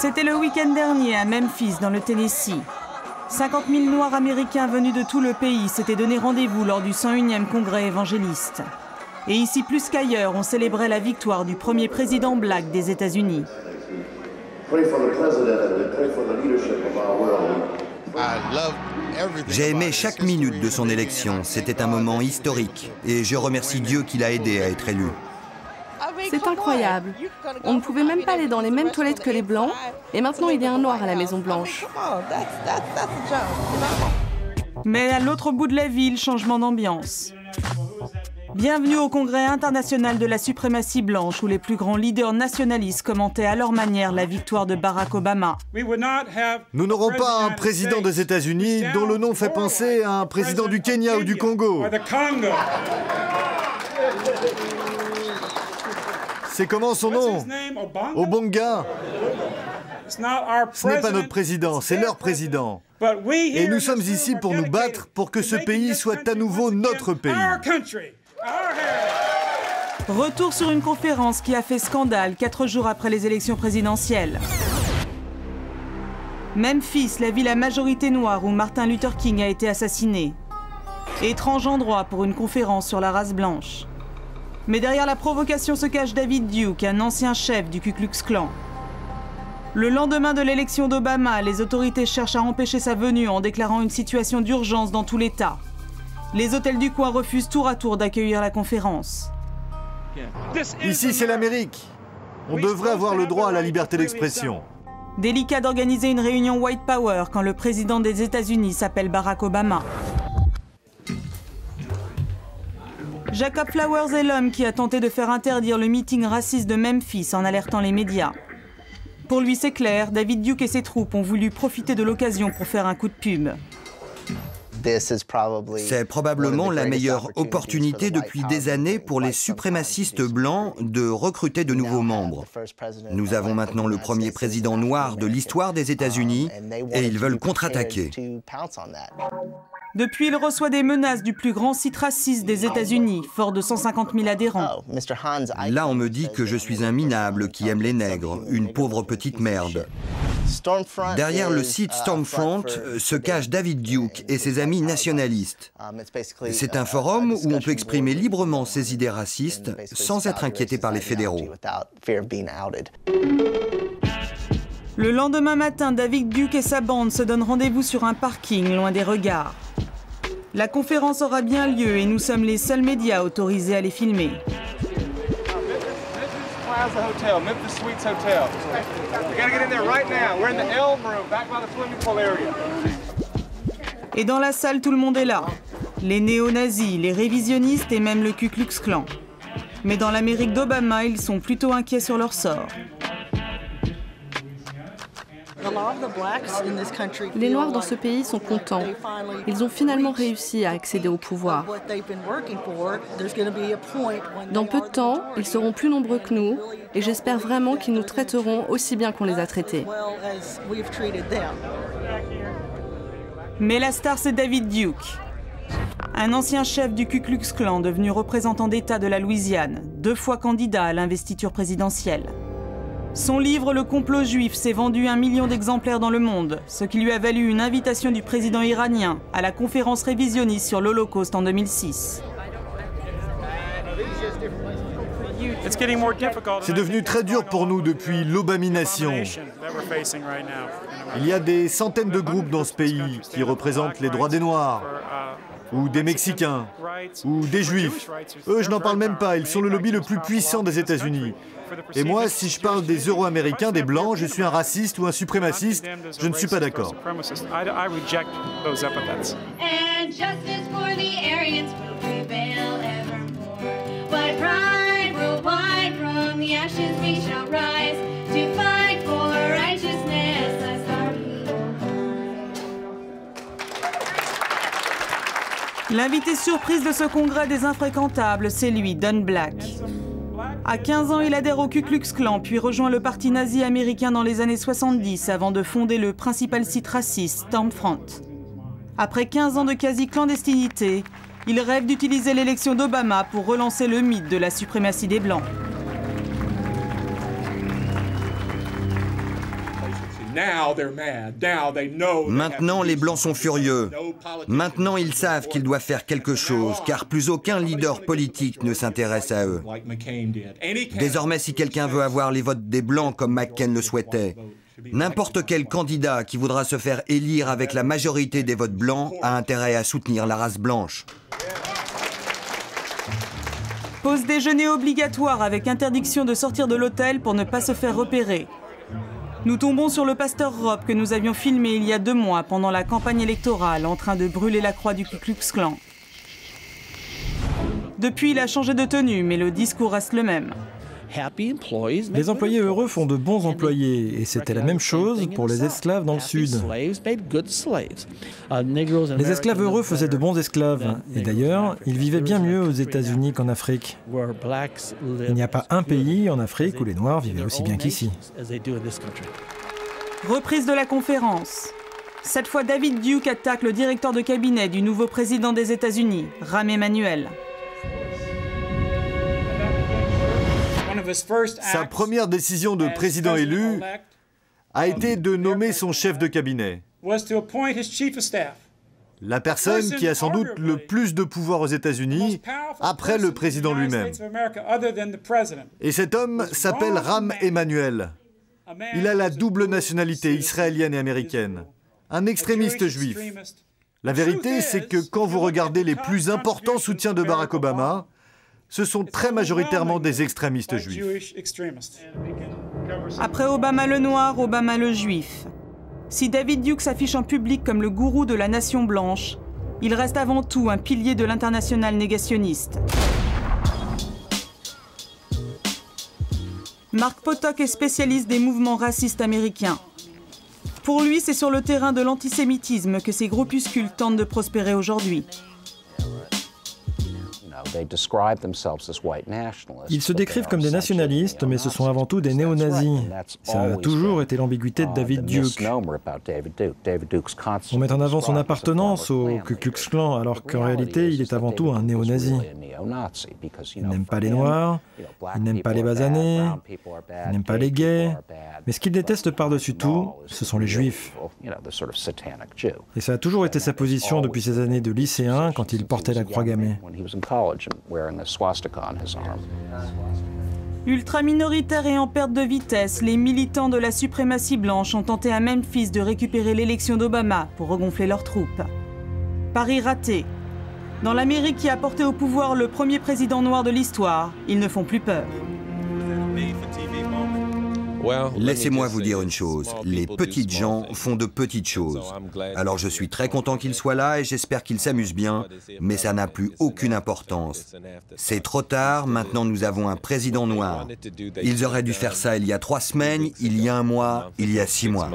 C'était le week-end dernier à Memphis, dans le Tennessee. 50 000 Noirs américains venus de tout le pays s'étaient donné rendez-vous lors du 101e congrès évangéliste. Et ici, plus qu'ailleurs, on célébrait la victoire du premier président black des États-Unis. J'ai aimé chaque minute de son élection. C'était un moment historique. Et je remercie Dieu qui l'a aidé à être élu. C'est incroyable. On ne pouvait même pas aller dans les mêmes toilettes que les Blancs. Et maintenant, il y a un Noir à la Maison-Blanche. Mais à l'autre bout de la ville, changement d'ambiance. Bienvenue au Congrès international de la suprématie blanche où les plus grands leaders nationalistes commentaient à leur manière la victoire de Barack Obama. Nous n'aurons pas un président des États-Unis dont le nom fait penser à un président du Kenya ou du Congo. C'est comment son nom? Obonga. Ce n'est pas notre président, c'est leur président. Et nous sommes ici pour nous battre pour que ce pays soit à nouveau notre pays. Retour sur une conférence qui a fait scandale 4 jours après les élections présidentielles. Memphis, la ville à majorité noire où Martin Luther King a été assassiné. Étrange endroit pour une conférence sur la race blanche. Mais derrière la provocation se cache David Duke, un ancien chef du Ku Klux Klan. Le lendemain de l'élection d'Obama, les autorités cherchent à empêcher sa venue en déclarant une situation d'urgence dans tout l'État. Les hôtels du coin refusent tour à tour d'accueillir la conférence. Ici, c'est l'Amérique. On devrait avoir le droit à la liberté d'expression. Délicat d'organiser une réunion White Power quand le président des États-Unis s'appelle Barack Obama. Jacob Flowers est l'homme qui a tenté de faire interdire le meeting raciste de Memphis en alertant les médias. Pour lui, c'est clair, David Duke et ses troupes ont voulu profiter de l'occasion pour faire un coup de pub. C'est probablement la meilleure opportunité depuis des années pour les suprémacistes blancs de recruter de nouveaux membres. Nous avons maintenant le premier président noir de l'histoire des États-Unis et ils veulent contre-attaquer. Depuis, il reçoit des menaces du plus grand site raciste des États-Unis, fort de 150 000 adhérents. Là, on me dit que je suis un minable qui aime les nègres, une pauvre petite merde. Derrière le site Stormfront se cache David Duke et ses amis nationalistes. C'est un forum où on peut exprimer librement ses idées racistes sans être inquiété par les fédéraux. Le lendemain matin, David Duke et sa bande se donnent rendez-vous sur un parking loin des regards. La conférence aura bien lieu et nous sommes les seuls médias autorisés à les filmer. Et dans la salle, tout le monde est là. Les néo-nazis, les révisionnistes et même le Ku Klux Klan. Mais dans l'Amérique d'Obama, ils sont plutôt inquiets sur leur sort. Les Noirs dans ce pays sont contents. Ils ont finalement réussi à accéder au pouvoir. Dans peu de temps, ils seront plus nombreux que nous et j'espère vraiment qu'ils nous traiteront aussi bien qu'on les a traités. Mais la star, c'est David Duke, un ancien chef du Ku Klux Klan devenu représentant d'État de la Louisiane, 2 fois candidat à l'investiture présidentielle. Son livre « Le complot juif » s'est vendu 1 million d'exemplaires dans le monde, ce qui lui a valu une invitation du président iranien à la conférence révisionniste sur l'Holocauste en 2006. C'est devenu très dur pour nous depuis l'obamination. Il y a des centaines de groupes dans ce pays qui représentent les droits des Noirs, ou des Mexicains, ou des Juifs. Eux, je n'en parle même pas, ils sont le lobby le plus puissant des États-Unis. Et moi, si je parle des Euro-Américains, des Blancs, je suis un raciste ou un suprémaciste, je ne suis pas d'accord. L'invité surprise de ce congrès des infréquentables, c'est lui, Don Black. À 15 ans, il adhère au Ku Klux Klan, puis rejoint le parti nazi américain dans les années 70 avant de fonder le principal site raciste, Stormfront. Après 15 ans de quasi-clandestinité, il rêve d'utiliser l'élection d'Obama pour relancer le mythe de la suprématie des Blancs. Maintenant, les Blancs sont furieux. Maintenant, ils savent qu'ils doivent faire quelque chose, car plus aucun leader politique ne s'intéresse à eux. Désormais, si quelqu'un veut avoir les votes des Blancs comme McCain le souhaitait, n'importe quel candidat qui voudra se faire élire avec la majorité des votes blancs a intérêt à soutenir la race blanche. Pause déjeuner obligatoire avec interdiction de sortir de l'hôtel pour ne pas se faire repérer. Nous tombons sur le pasteur Rob que nous avions filmé il y a 2 mois pendant la campagne électorale en train de brûler la croix du Ku Klux Klan. Depuis, il a changé de tenue, mais le discours reste le même. Les employés heureux font de bons employés, et c'était la même chose pour les esclaves dans le Sud. Les esclaves heureux faisaient de bons esclaves, et d'ailleurs, ils vivaient bien mieux aux États-Unis qu'en Afrique. Il n'y a pas un pays en Afrique où les Noirs vivaient aussi bien qu'ici. Reprise de la conférence. Cette fois, David Duke attaque le directeur de cabinet du nouveau président des États-Unis, Rahm Emanuel. Sa première décision de président élu a été de nommer son chef de cabinet. La personne qui a sans doute le plus de pouvoir aux États-Unis après le président lui-même. Et cet homme s'appelle Rahm Emanuel. Il a la double nationalité israélienne et américaine. Un extrémiste juif. La vérité, c'est que quand vous regardez les plus importants soutiens de Barack Obama, ce sont très majoritairement des extrémistes juifs. Après Obama le noir, Obama le juif. Si David Duke s'affiche en public comme le gourou de la nation blanche, il reste avant tout un pilier de l'international négationniste. Mark Potok est spécialiste des mouvements racistes américains. Pour lui, c'est sur le terrain de l'antisémitisme que ces groupuscules tentent de prospérer aujourd'hui. Ils se décrivent comme des nationalistes, mais ce sont avant tout des néo-nazis. Ça a toujours été l'ambiguïté de David Duke. On met en avant son appartenance au Ku Klux Klan, alors qu'en réalité, il est avant tout un néo-nazi. Il n'aime pas les Noirs, il n'aime pas les basanés, il n'aime pas les gays, mais ce qu'il déteste par-dessus tout, ce sont les Juifs. Et ça a toujours été sa position depuis ses années de lycéen quand il portait la croix gammée. Ultra minoritaires et en perte de vitesse, les militants de la suprématie blanche ont tenté à Memphis de récupérer l'élection d'Obama pour regonfler leurs troupes. Pari raté. Dans l'Amérique qui a porté au pouvoir le premier président noir de l'histoire, ils ne font plus peur. Laissez-moi vous dire une chose, les petites gens font de petites choses. Alors je suis très content qu'ils soient là et j'espère qu'ils s'amusent bien, mais ça n'a plus aucune importance. C'est trop tard, maintenant nous avons un président noir. Ils auraient dû faire ça il y a 3 semaines, il y a 1 mois, il y a 6 mois.